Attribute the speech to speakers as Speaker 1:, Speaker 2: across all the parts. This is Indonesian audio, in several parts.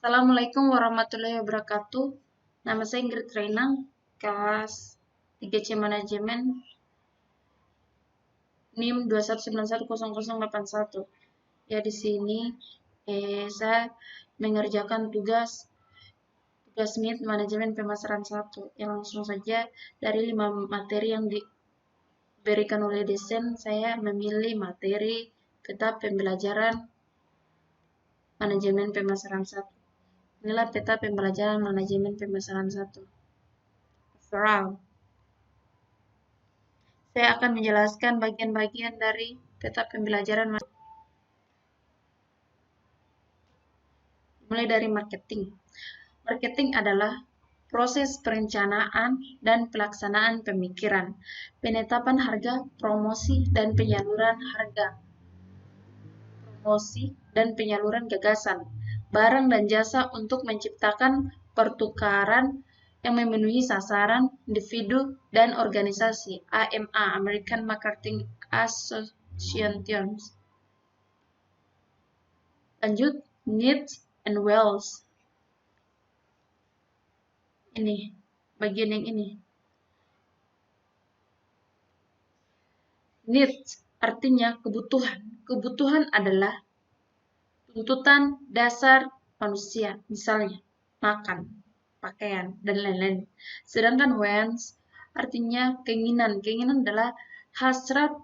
Speaker 1: Assalamualaikum warahmatullahi wabarakatuh. Nama saya Ingrid Reina, kelas 3C Manajemen, NIM 219100081. Ya, di sini saya mengerjakan tugas MIT Manajemen Pemasaran 1. Yang langsung saja dari 5 materi yang diberikan oleh dosen, saya memilih materi peta pembelajaran Manajemen Pemasaran 1. Inilah peta pembelajaran Manajemen Pemasaran 1. Overall, saya akan menjelaskan bagian-bagian dari peta pembelajaran. Mulai dari marketing. Marketing adalah proses perencanaan dan pelaksanaan pemikiran, penetapan harga, promosi, dan penyaluran harga, promosi dan penyaluran gagasan, barang dan jasa untuk menciptakan pertukaran yang memenuhi sasaran individu dan organisasi. AMA, American Marketing Association. Lanjut, needs and wants. Ini, bagian yang ini. Needs artinya kebutuhan. Kebutuhan adalah tuntutan dasar manusia, misalnya makan, pakaian, dan lain-lain. Sedangkan wants artinya keinginan. Keinginan adalah hasrat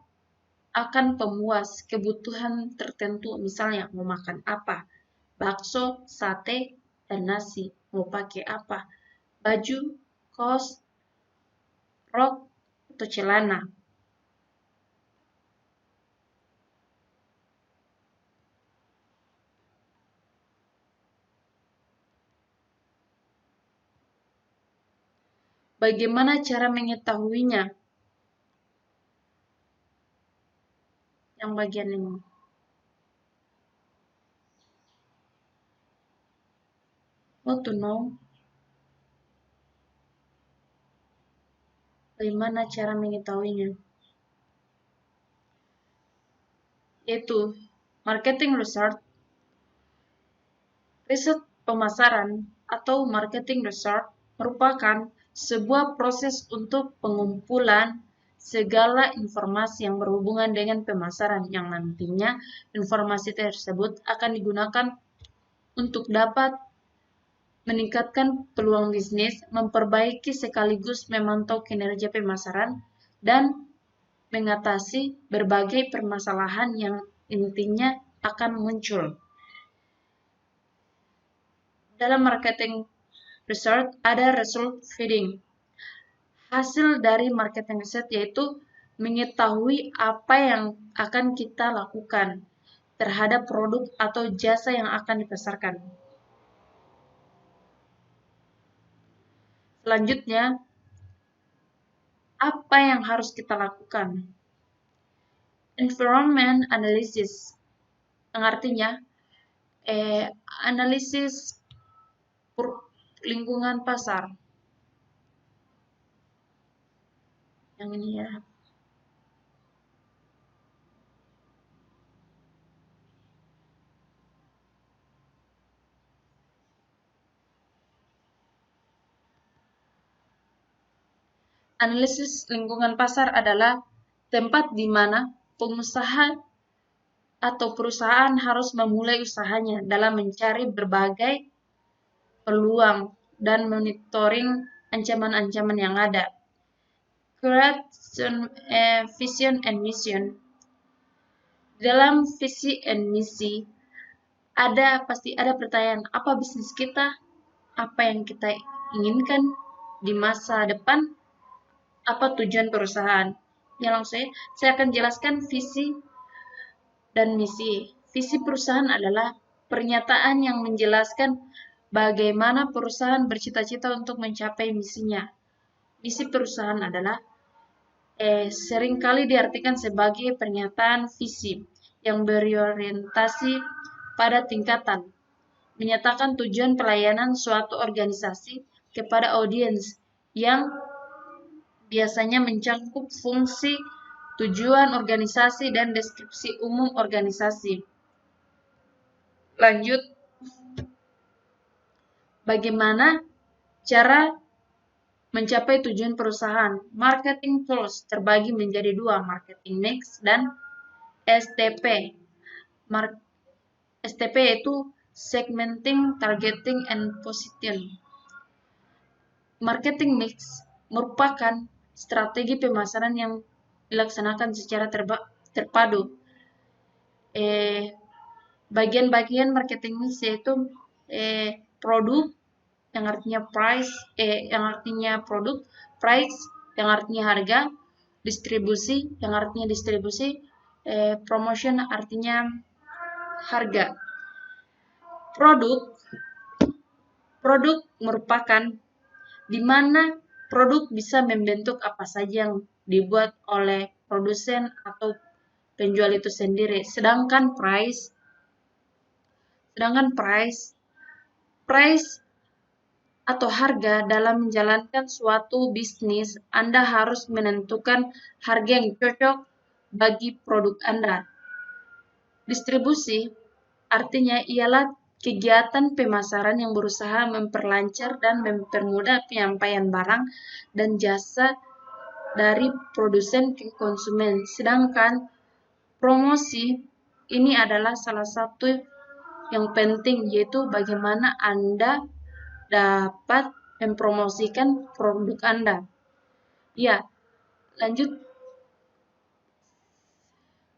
Speaker 1: akan pemuas kebutuhan tertentu, misalnya mau makan apa, bakso, sate, dan nasi. Mau pakai apa, baju, kaos, rok, atau celana. Bagaimana cara mengetahuinya? Yang bagian ini. How to know? Bagaimana cara mengetahuinya? Yaitu marketing research, riset pemasaran atau marketing research merupakan sebuah proses untuk pengumpulan segala informasi yang berhubungan dengan pemasaran yang nantinya informasi tersebut akan digunakan untuk dapat meningkatkan peluang bisnis, memperbaiki sekaligus memantau kinerja pemasaran, dan mengatasi berbagai permasalahan yang intinya akan muncul. Dalam marketing research ada result finding. Hasil dari marketing research yaitu mengetahui apa yang akan kita lakukan terhadap produk atau jasa yang akan dipasarkan. Selanjutnya, apa yang harus kita lakukan? Environment analysis, yang artinya analisis lingkungan pasar. Yang ini ya. Analisis lingkungan pasar adalah tempat di mana pengusaha atau perusahaan harus memulai usahanya dalam mencari berbagai peluang dan monitoring ancaman-ancaman yang ada. Vision and mission. Dalam visi and misi pasti ada pertanyaan, apa bisnis kita, apa yang kita inginkan di masa depan, apa tujuan perusahaan. Ya, langsung saya akan jelaskan visi dan misi. Visi perusahaan adalah pernyataan yang menjelaskan bagaimana perusahaan bercita-cita untuk mencapai misinya. Misi perusahaan adalah seringkali diartikan sebagai pernyataan visi yang berorientasi pada tingkatan, menyatakan tujuan pelayanan suatu organisasi kepada audiens yang biasanya mencakup fungsi, tujuan organisasi, dan deskripsi umum organisasi. Lanjut, Bagaimana cara mencapai tujuan perusahaan? Marketing tools terbagi menjadi dua, marketing mix dan STP. STP yaitu segmenting, targeting, and positioning. Marketing mix merupakan strategi pemasaran yang dilaksanakan secara terpadu. Bagian-bagian marketing mix yaitu produk, yang artinya price, yang artinya produk, price, yang artinya harga, distribusi, yang artinya distribusi, promotion artinya harga. Produk merupakan di mana produk bisa membentuk apa saja yang dibuat oleh produsen atau penjual itu sendiri. Sedangkan price atau harga dalam menjalankan suatu bisnis, Anda harus menentukan harga yang cocok bagi produk Anda. Distribusi artinya ialah kegiatan pemasaran yang berusaha memperlancar dan mempermudah penyampaian barang dan jasa dari produsen ke konsumen. Sedangkan promosi ini adalah salah satu yang penting, yaitu bagaimana Anda dapat mempromosikan produk Anda. Ya, lanjut.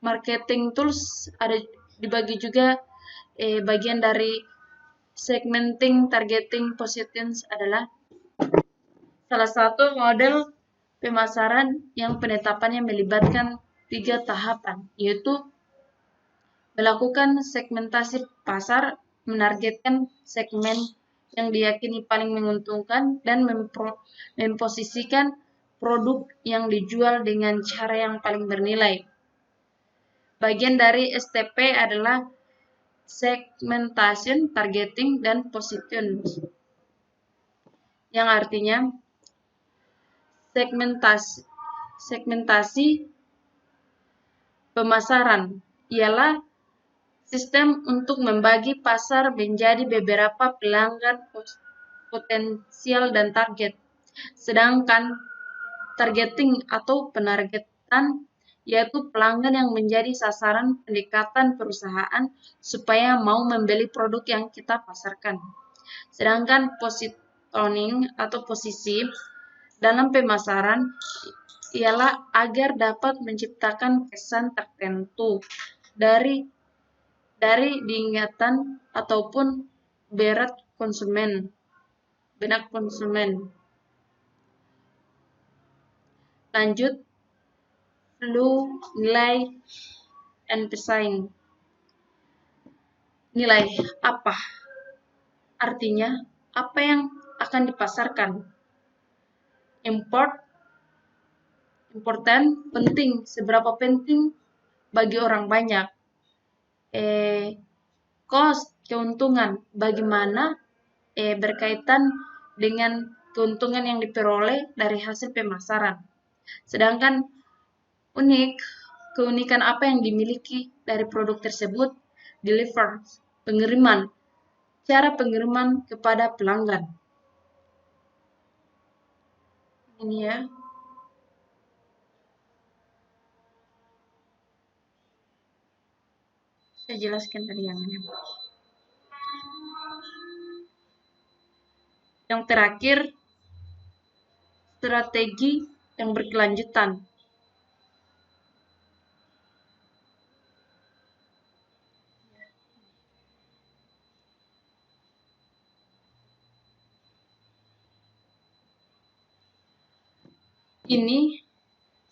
Speaker 1: Marketing tools ada dibagi juga bagian dari segmenting, targeting, positioning adalah salah satu model pemasaran yang penetapannya melibatkan 3 tahapan, yaitu melakukan segmentasi pasar, menargetkan segmen yang diyakini paling menguntungkan, dan memposisikan produk yang dijual dengan cara yang paling bernilai. Bagian dari STP adalah segmentation, targeting, dan positioning, yang artinya segmentasi pemasaran ialah sistem untuk membagi pasar menjadi beberapa pelanggan potensial dan target. Sedangkan targeting atau penargetan yaitu pelanggan yang menjadi sasaran pendekatan perusahaan supaya mau membeli produk yang kita pasarkan. Sedangkan positioning atau posisi dalam pemasaran ialah agar dapat menciptakan kesan tertentu dari diingatan ataupun benak konsumen. Lanjut, value, nilai, and pricing. Nilai apa? Artinya, apa yang akan dipasarkan. Important, penting. Seberapa penting bagi orang banyak. Cost, keuntungan. Bagaimana berkaitan dengan keuntungan yang diperoleh dari hasil pemasaran. Sedangkan keunikan apa yang dimiliki dari produk tersebut. Deliver, pengiriman, cara pengiriman kepada pelanggan. Ini ya. Saya jelaskan tadi yang ini. Yang terakhir, strategi yang berkelanjutan. Ini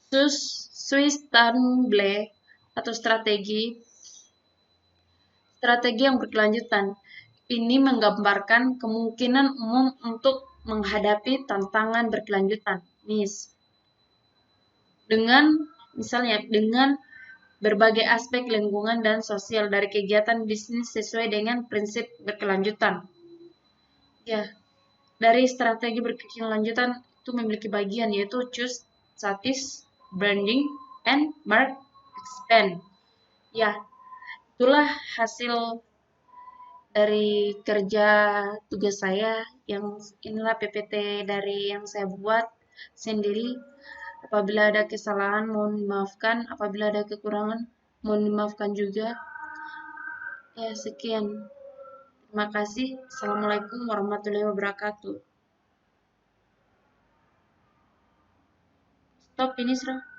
Speaker 1: sustainable atau strategi yang berkelanjutan. Ini menggambarkan kemungkinan umum untuk menghadapi tantangan berkelanjutan. Misalnya dengan berbagai aspek lingkungan dan sosial dari kegiatan bisnis sesuai dengan prinsip berkelanjutan. Ya, dari strategi berkelanjutan itu memiliki bagian yaitu choose, satis, branding, and market expand. Ya, itulah hasil dari kerja tugas saya yang inilah PPT dari yang saya buat sendiri. Apabila ada kesalahan mohon dimaafkan, apabila ada kekurangan mohon dimaafkan juga. Ya, sekian. Terima kasih. Assalamualaikum warahmatullahi wabarakatuh. Stop ini, Sro.